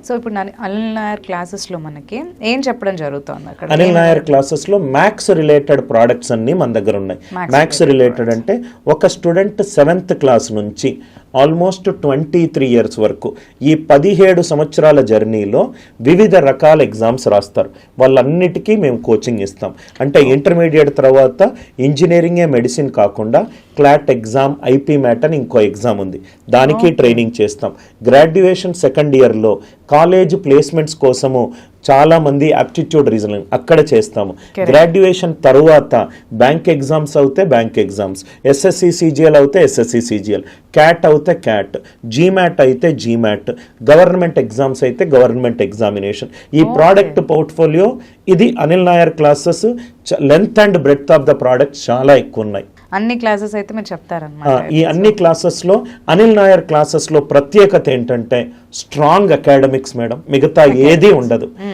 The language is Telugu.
సో ఇప్పుడు అనిల్ నాయర్ క్లాసెస్లో మనకి ఏం చెప్పడం జరుగుతుంది అక్కడ? అనిల్ నాయర్ క్లాసెస్లో మ్యాథ్స్ రిలేటెడ్ ప్రోడక్ట్స్ అన్నీ మన దగ్గర ఉన్నాయి. మ్యాథ్స్ రిలేటెడ్ అంటే ఒక స్టూడెంట్ 7th క్లాస్ నుంచి ఆల్మోస్ట్ 23 years వరకు ఈ 17 సంవత్సరాల జర్నీలో వివిధ రకాల ఎగ్జామ్స్ రాస్తారు. వాళ్ళన్నిటికీ మేము కోచింగ్ ఇస్తాం. అంటే ఇంటర్మీడియట్ తర్వాత ఇంజనీరింగే మెడిసిన్ కాకుండా క్లాట్ ఎగ్జామ్, ఐపీ మ్యాట్ అని ఇంకో ఎగ్జామ్ ఉంది, దానికి ట్రైనింగ్ చేస్తాం. గ్రాడ్యుయేషన్ 2nd yearలో కాలేజ్ ప్లేస్మెంట్స్ కోసము చాలా మంది ఆప్టిట్యూడ్ రీజనింగ్ అక్కడ చేస్తాము. గ్రాడ్యుయేషన్ తరువాత బ్యాంక్ ఎగ్జామ్స్ అవుతే బ్యాంక్ ఎగ్జామ్స్, ఎస్ఎస్సి సిజిఎల్ అవుతే ఎస్ఎస్సి సిజిఎల్, క్యాట్ అవుతే క్యాట్, జీమ్యాట్ అయితే జీమ్యాట్, గవర్నమెంట్ ఎగ్జామ్స్ అయితే గవర్నమెంట్ ఎగ్జామినేషన్. ఈ ప్రోడక్ట్ పోర్ట్ఫోలియో ఇది Anil Nair classes. Length and breadth of the product చాలా ఎక్కువ ఉన్నాయి. అన్ని క్లాసెస్ అయితే మీరు చెప్తారన్నమాట. ఈ అన్ని క్లాసెస్లో అనిల్ నాయర్ క్లాసెస్లో ప్రత్యేకత ఏంటంటే స్ట్రాంగ్ అకాడమిక్స్ మేడం, మిగతా ఏది ఉండదు.